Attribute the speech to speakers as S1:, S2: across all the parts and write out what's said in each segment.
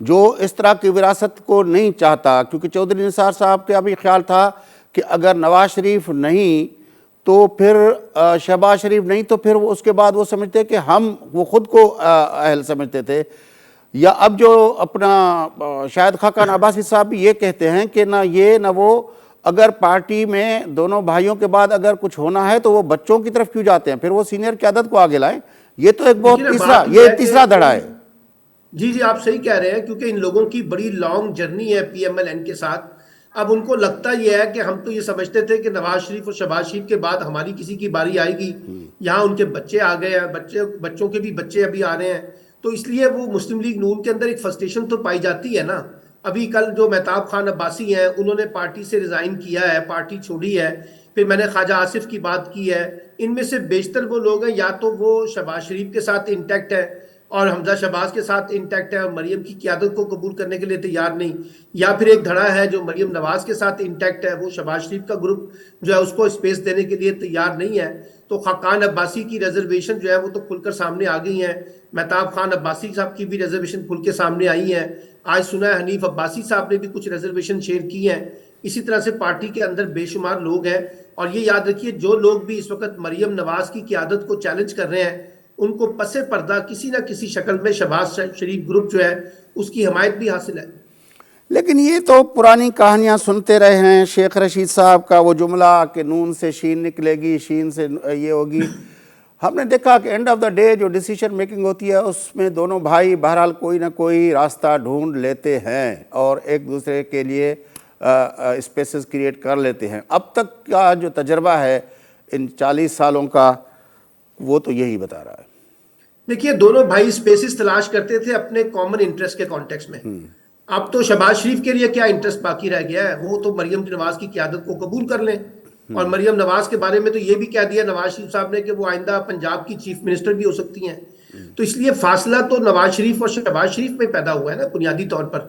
S1: جو اس طرح کی وراثت کو نہیں چاہتا، کیونکہ چودھری نثار صاحب کا بھی خیال تھا کہ اگر نواز شریف نہیں تو پھر شہباز شریف نہیں تو پھر اس کے بعد وہ سمجھتے کہ وہ خود کو اہل سمجھتے تھے. یا اب جو اپنا شاہد خاقان عباسی صاحب بھی یہ کہتے ہیں کہ نہ یہ نہ وہ، اگر پارٹی میں دونوں بھائیوں کے بعد اگر کچھ ہونا ہے تو وہ بچوں کی طرف کیوں جاتے ہیں، پھر وہ سینئر قیادت کو آگے لائیں. یہ تو ایک بہت تیسرا دھڑا ہے.
S2: جی آپ صحیح کہہ رہے ہیں، کیونکہ ان لوگوں کی بڑی لانگ جرنی ہے پی ایم ایل این کے ساتھ. اب ان کو لگتا یہ ہے کہ ہم تو یہ سمجھتے تھے کہ نواز شریف اور شہباز شریف کے بعد ہماری کسی کی باری آئے گی. یہاں ان کے بچے آ گئے ہیں، بچوں کے بھی بچے ابھی آ رہے ہیں، تو اس لیے وہ مسلم لیگ نون کے اندر ایک فرسٹریشن تو پائی جاتی ہے نا. ابھی کل جو مہتاب خان عباسی ہیں انہوں نے پارٹی سے ریزائن کیا ہے، پارٹی چھوڑی ہے. پھر میں نے خواجہ آصف کی بات کی ہے. ان میں سے بیشتر وہ لوگ ہیں یا تو وہ شہباز شریف کے ساتھ انٹیکٹ ہے اور حمزہ شہباز کے ساتھ انٹیکٹ ہے اور مریم کی قیادت کو قبول کرنے کے لیے تیار نہیں، یا پھر ایک دھڑا ہے جو مریم نواز کے ساتھ انٹیکٹ ہے، وہ شہباز شریف کا گروپ جو ہے اس کو اسپیس دینے کے لیے تیار نہیں ہے. تو خاقان عباسی کی ریزرویشن جو ہے وہ تو کھل کر سامنے آ گئی ہیں. مہتاب خان عباسی صاحب کی بھی ریزرویشن کھل کے سامنے آئی ہیں. آج سنا ہے حنیف عباسی صاحب نے بھی کچھ ریزرویشن شیئر کی ہیں. اسی طرح سے پارٹی کے اندر بے شمار لوگ ہیں. اور یہ یاد رکھیے، جو لوگ بھی اس وقت مریم نواز کی قیادت کو چیلنج کر رہے ہیں ان کو پس پردہ کسی نہ کسی شکل میں شہباز شریف گروپ جو ہے اس کی حمایت بھی حاصل ہے.
S1: لیکن یہ تو پرانی کہانیاں سنتے رہے ہیں. شیخ رشید صاحب کا وہ جملہ کہ نون سے شین نکلے گی، شین سے یہ ہوگی. ہم نے دیکھا کہ اینڈ آف دا ڈے جو ڈیسیشن میکنگ ہوتی ہے اس میں دونوں بھائی بہرحال کوئی نہ کوئی راستہ ڈھونڈ لیتے ہیں اور ایک دوسرے کے لیے اسپیسز کریٹ کر لیتے ہیں. اب تک کا جو تجربہ ہے ان 40 سالوں کا وہ تو یہی بتا رہا ہے.
S2: دیکھیے، دونوں بھائی اسپیسز تلاش کرتے تھے اپنے کامن انٹرسٹ کے کانٹیکس میں. اب تو شہباز شریف کے لیے کیا انٹرسٹ باقی رہ گیا ہے؟ وہ تو مریم نواز کی قیادت کو قبول کر لیں. اور مریم نواز کے بارے میں تو یہ بھی کہہ دیا نواز شریف صاحب نے کہ وہ آئندہ پنجاب کی چیف منسٹر بھی ہو سکتی ہیں. تو اس لیے فاصلہ تو نواز شریف اور شہباز شریف میں پیدا ہوا ہے نا بنیادی طور پر،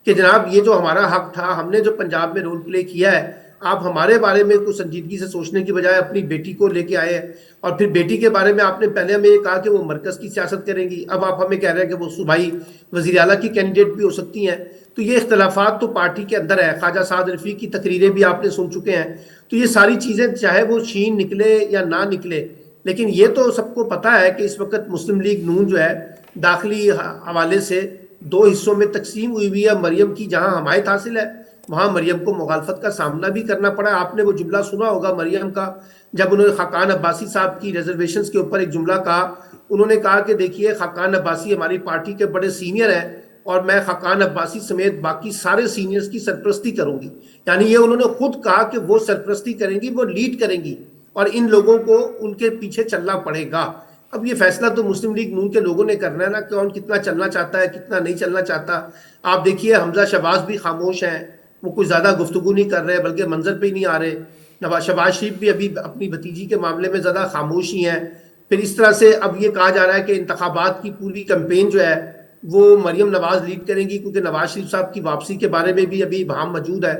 S2: کہ جناب یہ جو ہمارا حق تھا، ہم نے جو پنجاب میں رول پلے کیا ہے، آپ ہمارے بارے میں کچھ سنجیدگی سے سوچنے کی بجائے اپنی بیٹی کو لے کے آئے ہیں. اور پھر بیٹی کے بارے میں آپ نے پہلے ہمیں یہ کہا کہ وہ مرکز کی سیاست کریں گی، اب آپ ہمیں کہہ رہے ہیں کہ وہ صوبائی وزیر اعلیٰ کی کینڈیڈیٹ بھی ہو سکتی ہیں. تو یہ اختلافات تو پارٹی کے اندر ہے. خواجہ سعد رفیق کی تقریریں بھی آپ نے سن چکے ہیں. تو یہ ساری چیزیں چاہے وہ شین نکلے یا نہ نکلے، لیکن یہ تو سب کو پتا ہے کہ اس وقت مسلم لیگ نون جو ہے داخلی حوالے سے 2 حصوں میں تقسیم ہوئی ہے. مریم کی جہاں حمایت حاصل ہے وہاں مریم کو مخالفت کا سامنا بھی کرنا پڑا. آپ نے وہ جملہ سنا ہوگا مریم کا، جب انہوں نے خاقان عباسی صاحب کی ریزرویشنز کے اوپر ایک جملہ کہا. انہوں نے کہا کہ دیکھیے، خاقان عباسی ہماری پارٹی کے بڑے سینئر ہیں اور میں خاقان عباسی سمیت باقی سارے سینئرز کی سرپرستی کروں گی. یعنی یہ انہوں نے خود کہا کہ وہ سرپرستی کریں گی، وہ لیڈ کریں گی اور ان لوگوں کو ان کے پیچھے چلنا پڑے گا. اب یہ فیصلہ تو مسلم لیگ نون کے لوگوں نے کرنا ہے نا، کون کتنا چلنا چاہتا ہے کتنا نہیں چلنا چاہتا. آپ دیکھیے حمزہ شہباز بھی خاموش ہیں، وہ کوئی زیادہ گفتگو نہیں کر رہے بلکہ منظر پہ ہی نہیں آ رہے. شہباز شریف بھی ابھی اپنی بھتیجی کے معاملے میں زیادہ خاموش ہی ہیں. پھر اس طرح سے اب یہ کہا جا رہا ہے کہ انتخابات کی پوری کمپین جو ہے وہ مریم نواز لیڈ کریں گی، کیونکہ نواز شریف صاحب کی واپسی کے بارے میں بھی ابھی ابہام موجود ہے.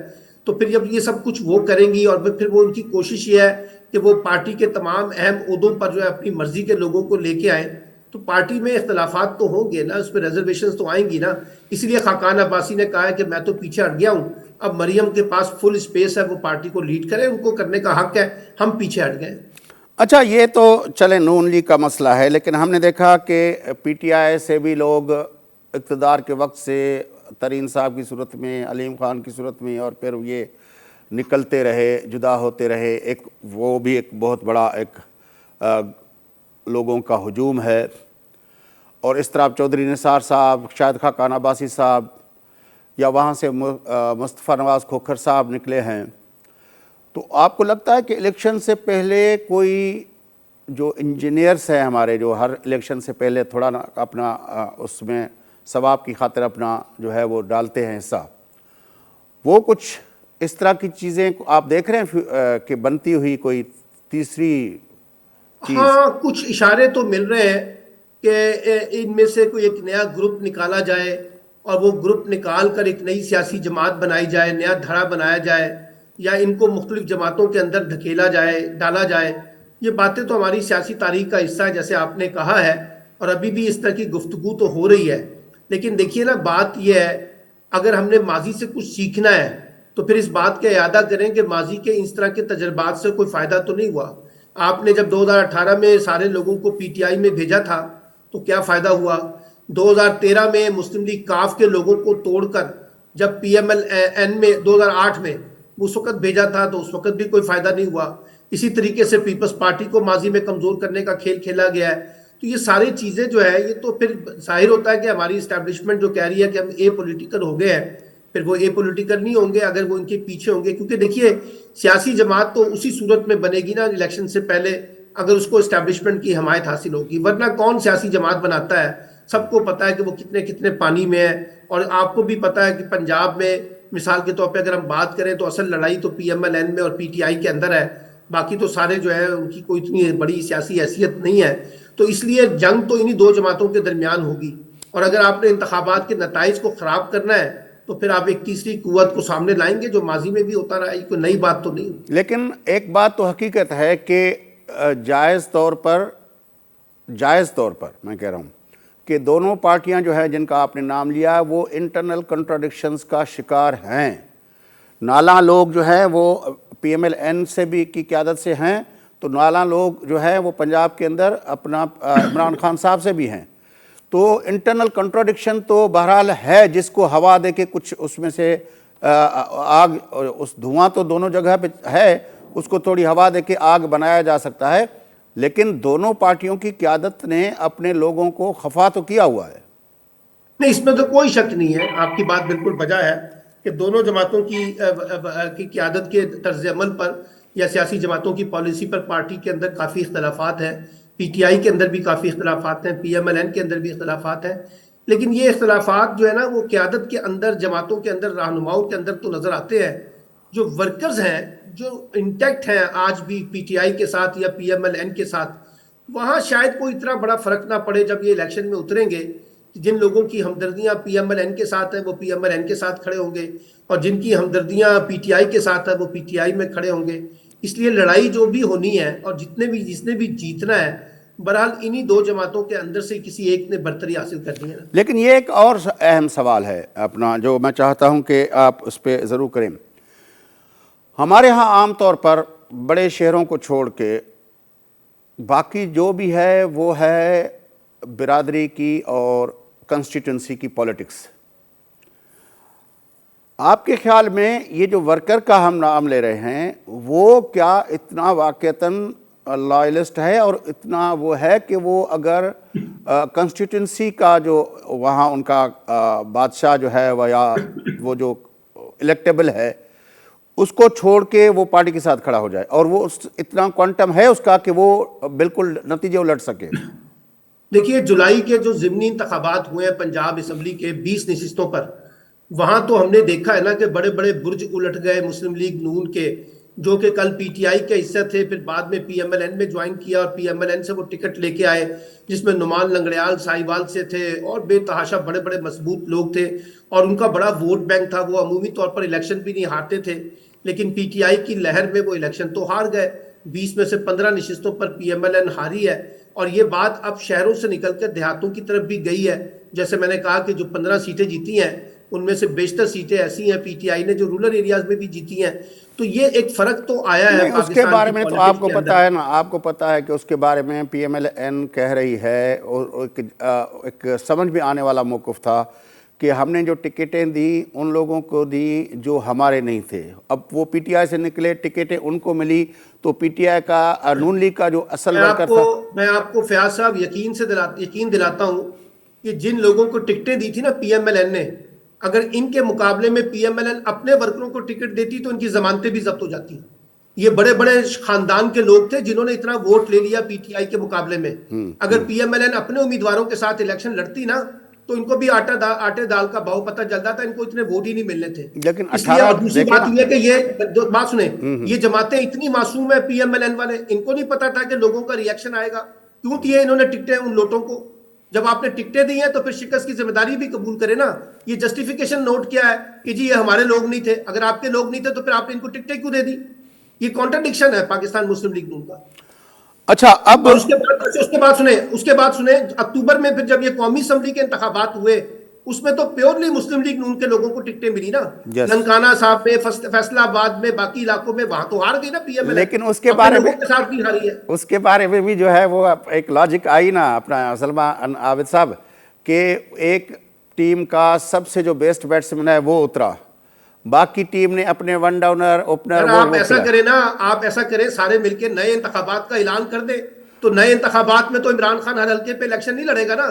S2: تو پھر جب یہ سب کچھ وہ کریں گی اور پھر وہ ان کی کوشش یہ ہے کہ وہ پارٹی کے تمام اہم عہدوں پر جو ہے اپنی مرضی کے لوگوں کو لے کے آئیں، تو پارٹی میں اختلافات تو ہوں گے نا، اس پہ ریزرویشنز تو آئیں گی نا. اس لیے خاقان عباسی نے کہا ہے کہ میں تو پیچھے ہٹ گیا ہوں، اب مریم کے پاس فل اسپیس ہے، وہ پارٹی کو لیڈ کریں، ان کو کرنے کا حق ہے، ہم پیچھے ہٹ گئے.
S1: اچھا، یہ تو چلے نون لیگ کا مسئلہ ہے، لیکن ہم نے دیکھا کہ پی ٹی آئی سے بھی لوگ اقتدار کے وقت سے ترین صاحب کی صورت میں، علیم خان کی صورت میں، اور پھر یہ نکلتے رہے، جدا ہوتے رہے. وہ بھی ایک بہت بڑا ایک لوگوں کا ہجوم ہے. اور اس طرح چودھری نثار صاحب، شاہد خاقان عباسی صاحب، یا وہاں سے مصطفیٰ نواز کھوکھر صاحب نکلے ہیں. تو آپ کو لگتا ہے کہ الیکشن سے پہلے کوئی جو انجینئرس ہیں ہمارے، جو ہر الیکشن سے پہلے تھوڑا اپنا اس میں ثواب کی خاطر اپنا جو ہے وہ ڈالتے ہیں حصہ، وہ کچھ اس طرح کی چیزیں آپ دیکھ رہے ہیں کہ بنتی ہوئی کوئی تیسری چیز؟
S2: ہاں، کچھ اشارے تو مل رہے ہیں کہ ان میں سے کوئی ایک نیا گروپ نکالا جائے اور وہ گروپ نکال کر ایک نئی سیاسی جماعت بنائی جائے، نیا دھڑا بنایا جائے، یا ان کو مختلف جماعتوں کے اندر دھکیلا جائے، ڈالا جائے. یہ باتیں تو ہماری سیاسی تاریخ کا حصہ ہے جیسے آپ نے کہا ہے، اور ابھی بھی اس طرح کی گفتگو تو ہو رہی ہے. لیکن دیکھیے نا بات یہ ہے اگر ہم نے ماضی سے کچھ سیکھنا ہے تو پھر اس بات کا اعادہ کریں کہ ماضی کے اس طرح کے تجربات سے کوئی فائدہ تو نہیں ہوا. آپ نے جب 2018 میں سارے لوگوں کو پی ٹی آئی میں بھیجا تھا تو کیا فائدہ ہوا؟ 2013 میں مسلم لیگ کاف کے لوگوں کو توڑ کر جب پی ایم ایل این میں 2008 میں اس وقت بھیجا تھا تو اس وقت بھی کوئی فائدہ نہیں ہوا. اسی طریقے سے پیپلز پارٹی کو ماضی میں کمزور کرنے کا کھیل کھیلا گیا ہے. تو یہ ساری چیزیں جو ہے یہ تو پھر ظاہر ہوتا ہے کہ ہماری اسٹیبلشمنٹ جو کہہ رہی ہے کہ ہم اے پولیٹیکل ہو گئے ہیں، پھر وہ اے پولیٹیکل نہیں ہوں گے اگر وہ ان کے پیچھے ہوں گے. کیونکہ دیکھیے سیاسی جماعت تو اسی صورت میں بنے گی نا الیکشن سے پہلے اگر اس کو اسٹیبلشمنٹ کی حمایت حاصل ہوگی، ورنہ کون سیاسی جماعت بناتا ہے؟ سب کو پتا ہے کہ وہ کتنے کتنے پانی میں ہے. اور آپ کو بھی پتا ہے کہ پنجاب میں مثال کے طور پہ اگر ہم بات کریں تو اصل لڑائی تو پی ایم ایل این میں اور پی ٹی آئی کے اندر ہے، باقی تو سارے جو ہے ان کی کوئی اتنی بڑی سیاسی حیثیت نہیں ہے. تو اس لیے جنگ تو انہی دو جماعتوں کے درمیان ہوگی. اور اگر آپ نے انتخابات کے نتائج کو خراب کرنا ہے تو پھر آپ ایک تیسری قوت کو سامنے لائیں گے جو ماضی میں بھی ہوتا رہا ہے، کوئی نئی بات تو نہیں.
S1: لیکن ایک بات تو حقیقت ہے کہ جائز طور پر میں کہہ رہا ہوں کہ دونوں پارٹیاں جو ہیں جن کا آپ نے نام لیا وہ انٹرنل کنٹراڈکشنز کا شکار ہیں. نالاں لوگ جو ہیں وہ پی ایم ایل این سے بھی کی قیادت سے ہیں، تو نالاں لوگ جو ہیں وہ پنجاب کے اندر اپنا عمران خان صاحب سے بھی ہیں. تو انٹرنل کنٹراڈکشن تو بہرحال ہے جس کو ہوا دے کے کچھ اس میں سے آگ، اس دھواں تو دونوں جگہ پہ ہے، اس کو تھوڑی ہوا دے کے آگ بنایا جا سکتا ہے. لیکن دونوں پارٹیوں کی قیادت نے اپنے لوگوں کو خفا تو کیا ہوا ہے.
S2: نہیں، اس میں تو کوئی شک نہیں ہے، آپ کی بات بالکل بجا ہے کہ دونوں جماعتوں کی قیادت کے طرز عمل پر یا سیاسی جماعتوں کی پالیسی پر پارٹی کے اندر کافی اختلافات ہیں. پی ٹی آئی کے اندر بھی کافی اختلافات ہیں، پی ایم ایل این کے اندر بھی اختلافات ہیں. لیکن یہ اختلافات جو ہے نا وہ قیادت کے اندر، جماعتوں کے اندر، رہنماؤں کے اندر تو نظر آتے ہیں. جو ورکرز ہیں جو انٹیکٹ ہیں آج بھی پی ٹی آئی کے ساتھ یا پی ایم ایل این کے ساتھ، وہاں شاید کوئی اتنا بڑا فرق نہ پڑے جب یہ الیکشن میں اتریں گے. جن لوگوں کی ہمدردیاں پی ایم ایل این کے ساتھ ہیں وہ پی ایم ایل این کے ساتھ کھڑے ہوں گے، اور جن کی ہمدردیاں پی ٹی آئی کے ساتھ ہیں وہ پی ٹی آئی میں کھڑے ہوں گے. اس لیے لڑائی جو بھی ہونی ہے اور جس نے بھی جیتنا ہے، بہرحال انہی دو جماعتوں کے اندر سے کسی ایک نے برتری حاصل کرنی ہے.
S1: لیکن یہ ایک اور اہم سوال ہے اپنا جو میں چاہتا ہوں کہ آپ اس پہ ضرور کریں. ہمارے ہاں عام طور پر بڑے شہروں کو چھوڑ کے باقی جو بھی ہے وہ ہے برادری کی اور کنسٹیٹنسی کی پولیٹکس. آپ کے خیال میں یہ جو ورکر کا ہم نام لے رہے ہیں وہ کیا اتنا واقعتاً لائلسٹ ہے اور اتنا وہ ہے کہ وہ اگر کنسٹیٹنسی کا جو وہاں ان کا بادشاہ جو ہے وہ جو الیکٹیبل ہے اس کو چھوڑ کے وہ پارٹی کے ساتھ کھڑا ہو جائے، اور وہ اتنا کوانٹم ہے اس کا کہ وہ بالکل نتیجے الٹ سکے؟
S2: دیکھیے جولائی کے جو ضمنی انتخابات ہوئے ہیں پنجاب اسمبلی کے 20 نشستوں پر، وہاں تو ہم نے دیکھا ہے نا کہ بڑے بڑے برج الٹ گئے مسلم لیگ نون کے، جو کہ کل پی ٹی آئی کے حصہ تھے، پھر بعد میں پی ایم ایل این میں جوائن کیا اور پی ایم ایل این سے وہ ٹکٹ لے کے آئے جس میں نعمان لنگڑیال ساہیوال سے تھے اور بے تحاشا بڑے بڑے مضبوط لوگ تھے، اور ان کا بڑا ووٹ بینک تھا. وہ عمومی طور پر الیکشن بھی نہیں ہارتے تھے، لیکن پی ٹی آئی کی لہر میں وہ الیکشن تو ہار گئے. 20 میں سے 15 نشستوں پر پی ایم ایل این ہاری ہے. اور یہ بات اب شہروں سے نکل کر دیہاتوں کی طرف بھی گئی ہے. جیسے میں نے کہا کہ جو 15 سیٹیں جیتی ہیں ان میں سے بیشتر سیٹیں ایسی ہیں پی ٹی آئی نے جو رورل ایریاز میں بھی جیتی ہیں. تو یہ ایک فرق تو آیا ہے
S1: اس کے بارے میں تو آپ کو پتہ ہے نا، آپ کو پتہ ہے کہ اس کے بارے میں پی ایم ایل این کہہ رہی ہے، اور ایک سمجھ میں آنے والا موقف تھا کہ ہم نے جو ٹکٹیں دی ان لوگوں کو دی جو ہمارے نہیں تھے. اب وہ پی ٹی آئی سے نکلے، ٹکٹیں ان کو ملی، تو پی ٹی آئی کا نون لیگ کا جو اصل ورکر تھا.
S2: میں آپ کو فیاض صاحب یقین دلاتا ہوں کہ جن لوگوں کو ٹکٹیں دی تھی نا پی ایم ایل این نے، اگر ان کے مقابلے میں پی ایم ایل این اپنے ورکروں کو ٹکٹ دیتی تو ان کی ضمانتیں بھی ضبط ہو جاتی. یہ بڑے بڑے خاندان کے لوگ تھے جنہوں نے اتنا ووٹ لے لیا پی ٹی آئی کے مقابلے میں. اگر پی ایم ایل این اپنے امیدواروں کے ساتھ الیکشن لڑتی نا تو ان کو بھی آٹے دال کا بھاؤ پتہ چلتا تھا، ان کو اتنے ووٹ ہی نہیں ملنے تھے.
S1: لیکن
S2: اس لیے اور دوسری بات یہ کہ یہ بات سنیں، یہ جماعتیں اتنی معصوم ہیں پی ایم ایل این والے، ان کو نہیں پتا تھا کہ لوگوں کا ریئیکشن آئے گا. کیوں دیے انہوں نے ٹکٹیں ان لوٹوں کو؟ جب آپ نے ٹکٹیں دی ہیں تو پھر شکست کی ذمہ داری بھی قبول کرے نا. یہ جسٹیفیکیشن نوٹ کیا ہے کہ جی یہ ہمارے لوگ نہیں تھے. اگر آپ کے لوگ نہیں تھے تو پھر آپ نے ان کو ٹکٹیں کیوں دے دی؟ یہ کانٹرڈکشن ہے پاکستان مسلم لیگ نون کا.
S1: اچھا اب
S2: اور اس کے بعد سنیں اکتوبر میں پھر جب یہ قومی اسمبلی کے انتخابات ہوئے اس میں تو پیورلی مسلم لیگ نون کے لوگوں کو ٹکٹیں ملی نا.
S1: Yes.
S2: ننکانہ صاحب میں, فیصلہ آباد میں, باقی علاقوں میں, وہاں تو ہار گئی نا پی ایم ایل.
S1: لیکن اس کے بارے میں
S2: کے ساتھ بھی ہاری ہے.
S1: اس کے بارے میں بھی جو ہے وہ ایک لاجک آئی نا اپنا سلمان عابد صاحب کہ ایک ٹیم کا سب سے جو بیسٹ بیٹسمین ہے وہ اترا, باقی ٹیم نے اپنے ون ڈاؤنر اوپنر
S2: آپ ایسا کریں نا, آپ ایسا کریں سارے مل کے نئے انتخابات کا اعلان کر دیں, تو نئے انتخابات میں تو عمران خان ہر حلقے پہ الیکشن نہیں لڑے گا نا.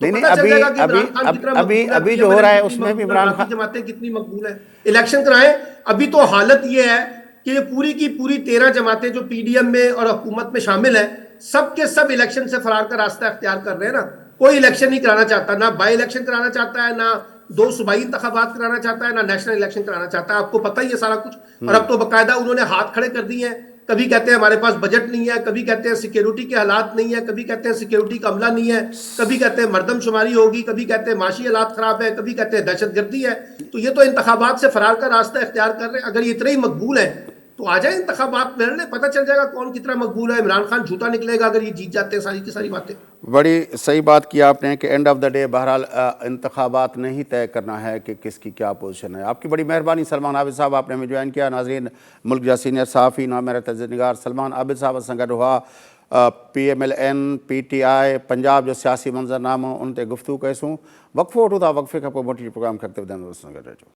S2: تو
S1: نہیں
S2: پتہ چل جائے گا کہ عمران خان کتنا مقبول ہے,
S1: ابھی جو ہو رہا ہے اس میں بھی عمران
S2: باقی
S1: خان
S2: جماعتیں کتنی مقبول ہیں. الیکشن کرائیں. ابھی تو حالت یہ ہے کہ یہ پوری کی پوری 13 جماعتیں جو پی ڈی ایم میں اور حکومت میں شامل ہیں, سب کے سب الیکشن سے فرار کا راستہ اختیار کر رہے ہیں نا. کوئی الیکشن نہیں کرانا چاہتا, نہ بائی الیکشن کرانا چاہتا ہے, نہ 2 صوبائی انتخابات کرانا چاہتا ہے, نہ نیشنل الیکشن کرانا چاہتا ہے. آپ کو پتہ ہی ہے سارا کچھ. اور اب تو باقاعدہ انہوں نے ہاتھ کھڑے کر دیے ہیں. کبھی کہتے ہیں ہمارے پاس بجٹ نہیں ہے, کبھی کہتے ہیں سیکیورٹی کے حالات نہیں ہے, کبھی کہتے ہیں سیکیورٹی کا عملہ نہیں ہے, کبھی کہتے ہیں مردم شماری ہوگی, کبھی کہتے ہیں معاشی حالات خراب ہے, کبھی کہتے ہیں دہشت گردی ہے. تو یہ تو انتخابات سے فرار کا راستہ اختیار کر رہے ہیں. اگر یہ اتنے ہی مقبول ہیں تو آ جائیں انتخابات میں لڑنے, پتہ چل جائے گا کون کتنا مقبول ہے. عمران خان جھوٹا نکلے گا اگر یہ جیت جاتے ہیں ساری کی ساری باتیں.
S1: بڑی صحیح بات کی آپ نے کہ اینڈ آف دا ڈے بہرحال انتخابات نہیں طے کرنا ہے کہ کس کی کیا پوزیشن ہے. آپ کی بڑی مہربانی سلمان عابد صاحب, آپ نے ہمیں جوائن کیا. ناظرین, ملک جا سینئر صحافی نامیر تجزیہ نگار سلمان عابد صاحب سنگڈ ہوا P M L N P T I Punjab جو سیاسی منظر نامہ ان تے گفتگو کیسوں وقفو وٹھو تا وقفے کا پوئی موٹی پروگرام کرتے ودھن سنگڈ رہجو.